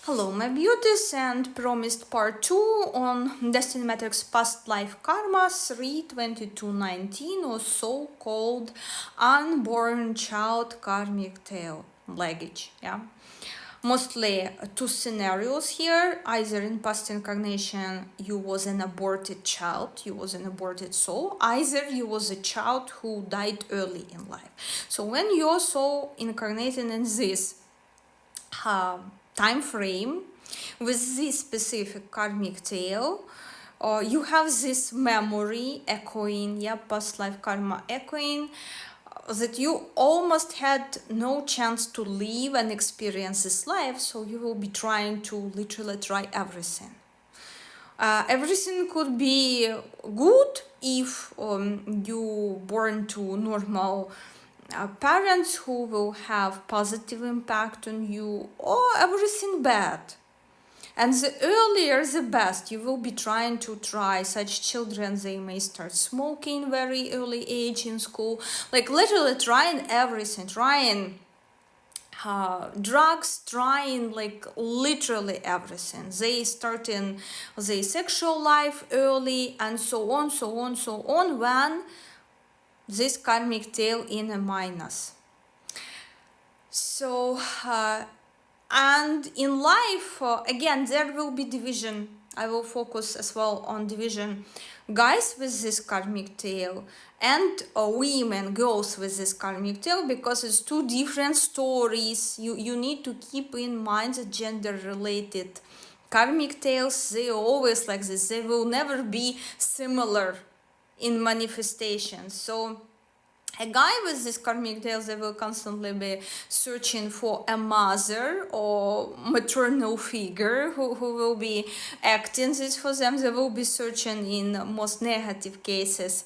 Hello my beauties, and promised part 2 on Destiny Matrix Past Life Karma 3/22/19, or so-called Unborn Child Karmic Tale Luggage. Yeah, mostly two scenarios here. Either in past incarnation you was an aborted child, you was an aborted soul, either you was a child who died early in life. So when your soul incarnated in this time frame with this specific karmic tale, you have this memory echoing, past life karma echoing, that you almost had no chance to live and experience this life, so you will be trying to literally try everything. Everything could be good if you born to normal parents who will have positive impact on you, or everything bad. And the earlier the best. You will be trying to try. Such children, they may start smoking very early age in school, like literally trying everything, trying drugs, trying like literally everything. They start in their sexual life early, and so on, when this karmic tale in a minus. So and in life, again, there will be division. I will focus as well on division. Guys with this karmic tale and women, girls with this karmic tale, because it's two different stories. You need to keep in mind the gender related karmic tales. They are always like this. They will never be similar in manifestation. So a guy with this karmic tale, they will constantly be searching for a mother or maternal figure who will be acting this for them. They will be searching, in most negative cases,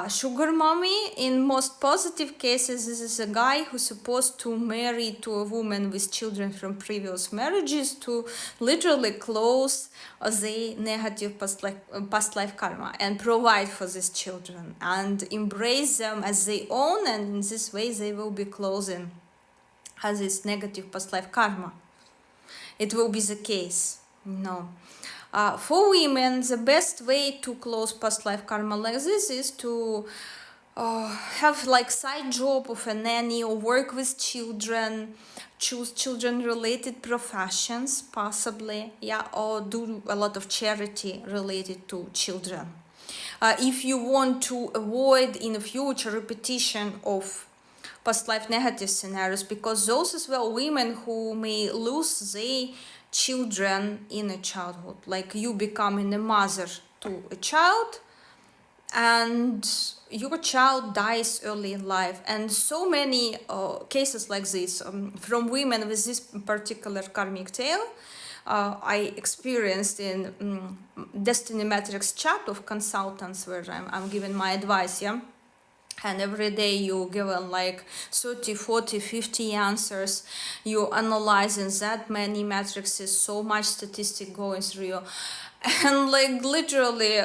sugar mommy. In most positive cases, this is a guy who's supposed to marry to a woman with children from previous marriages to literally close the negative past life karma and provide for these children and embrace them as their own, and in this way they will be closing this negative past life karma. It will be the case. No. For women, the best way to close past life karma like this is to have like side job of a nanny, or work with children, choose children related professions possibly, or do a lot of charity related to children. If you want to avoid in the future repetition of past life negative scenarios, because those as well women who may lose their children in a childhood, like you becoming a mother to a child and your child dies early in life, and so many cases like this from women with this particular karmic tale I experienced in Destiny Matrix chat of consultants, where I'm giving my advice, and every day you given like 30, 40, 50 answers. You analyzing that many matrices, so much statistic going through you, and like literally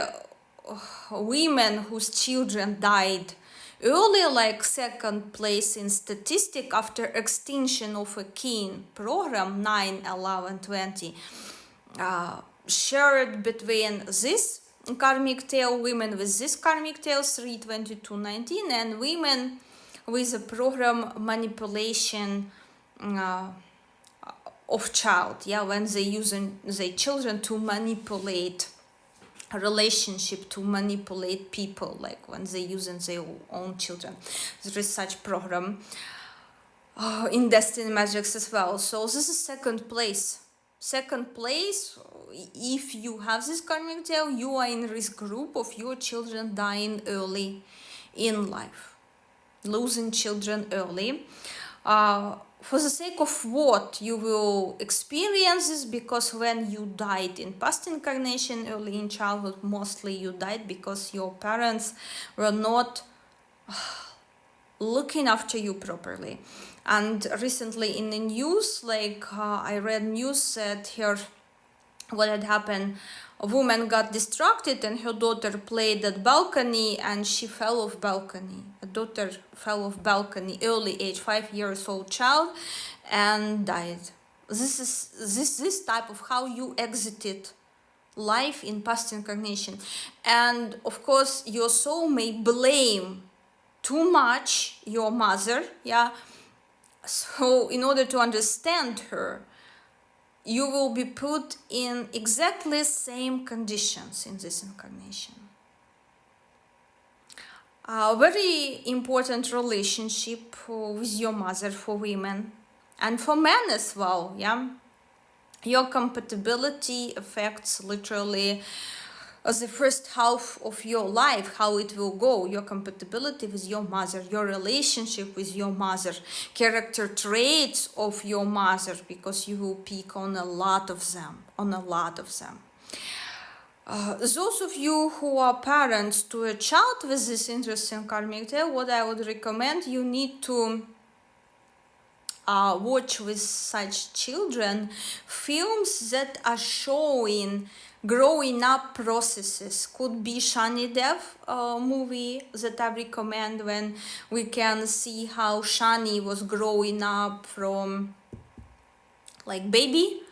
women whose children died early, like second place in statistic after extinction of a kin program 9, 11, 20, shared between this karmic tale, women with this karmic tale 3/22/19, and women with a program manipulation of child, when they using their children to manipulate a relationship, to manipulate people, like when they using their own children. There is such program in Destiny Matrix as well. So this is second place. If you have this karmic tale, you are in risk group of your children dying early in life, losing children early. For the sake of what you will experience this, because when you died in past incarnation early in childhood, mostly you died because your parents were not looking after you properly. And recently in the news, I read news that here what had happened, a woman got distracted and her daughter played at balcony and she fell off balcony. A daughter fell off balcony, early age, 5 years old child, and died. this type of how you exited life in past incarnation. And of course your soul may blame too much your mother, yeah. So in order to understand her, you will be put in exactly same conditions in this incarnation. A very important relationship with your mother for women and for men as well, yeah. Your compatibility affects literally the first half of your life, how it will go, your compatibility with your mother, your relationship with your mother, character traits of your mother, because you will pick on a lot of them, Those of you who are parents to a child with this interesting karmic tale, what I would recommend, you need to watch with such children films that are showing growing up processes. Could be Shani Dev movie that I recommend, when we can see how Shani was growing up from like baby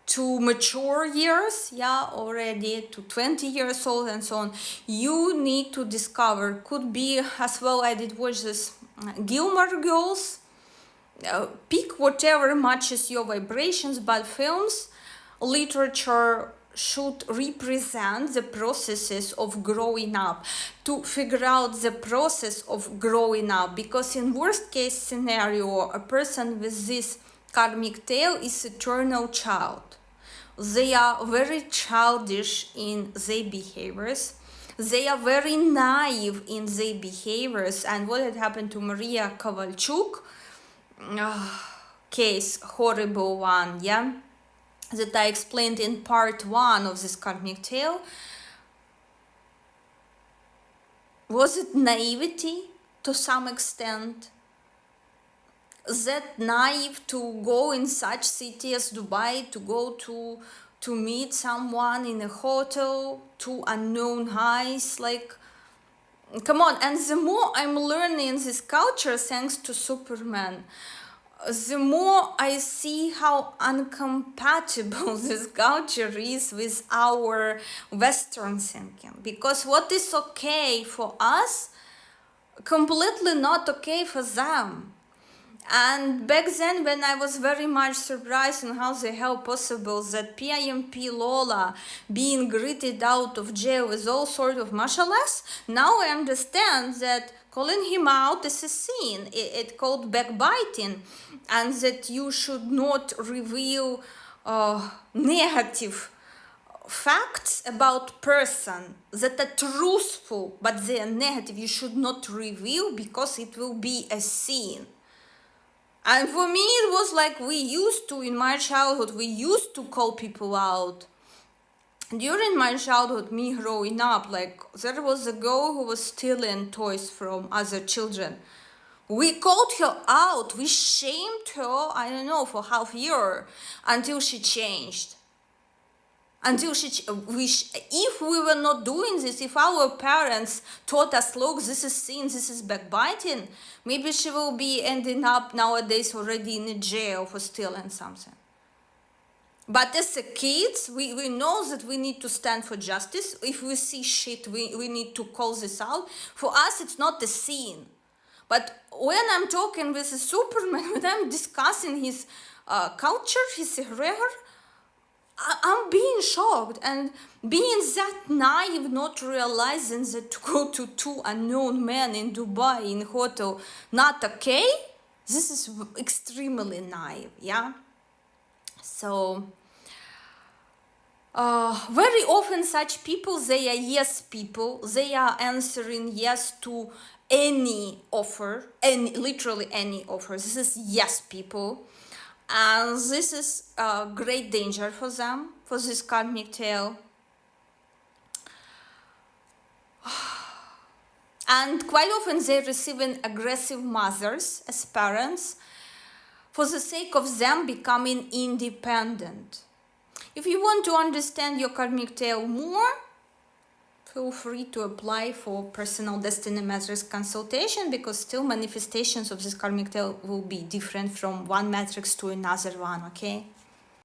to mature years, yeah, already to 20 years old and so on. You need to discover. Could be as well, I did watch this Gilmore Girls. Pick whatever matches your vibrations, but films, literature should represent the processes of growing up, to figure out the process of growing up, because in worst case scenario, a person with this karmic tale is eternal child. They are very childish in their behaviors. They are very naive in their behaviors. And what had happened to Maria Kovalchuk, case, horrible one, yeah, that I explained in part 1 of this karmic tale. Was it naivety to some extent? That naive to go in such city as Dubai, to go to meet someone in a hotel, to unknown eyes, like, come on. And the more I'm learning this culture, thanks to Superman, the more I see how incompatible this culture is with our Western thinking. Because what is okay for us, completely not okay for them. And back then, when I was very much surprised in how the hell possible that PIMP Lola being greeted out of jail with all sort of martial arts, now I understand that calling him out is a sin. It called backbiting, and that you should not reveal negative facts about person that are truthful, but they are negative. You should not reveal, because it will be a sin. And for me, it was like we used to, in my childhood, we used to call people out. During my childhood, me growing up, like, there was a girl who was stealing toys from other children. We called her out, we shamed her, I don't know, for half a year, until she changed. If we were not doing this, if our parents taught us, look, this is sin, this is backbiting, maybe she will be ending up nowadays already in a jail for stealing something. But as a kids, we know that we need to stand for justice. If we see shit, we need to call this out. For us, it's not a sin. But when I'm talking with a Superman, when I'm discussing his culture, his egregor, I'm being shocked, and being that naive, not realizing that to go to 2 unknown men in Dubai in hotel not okay. This is extremely naive, yeah. So very often such people, they are yes people. They are answering yes to any offer, literally any offer. This is yes people. And this is a great danger for them, for this karmic tale. And quite often they're receiving aggressive mothers as parents for the sake of them becoming independent. If you want to understand your karmic tale more, feel free to apply for personal destiny matrix consultation, because still manifestations of this karmic tale will be different from one matrix to another one, okay?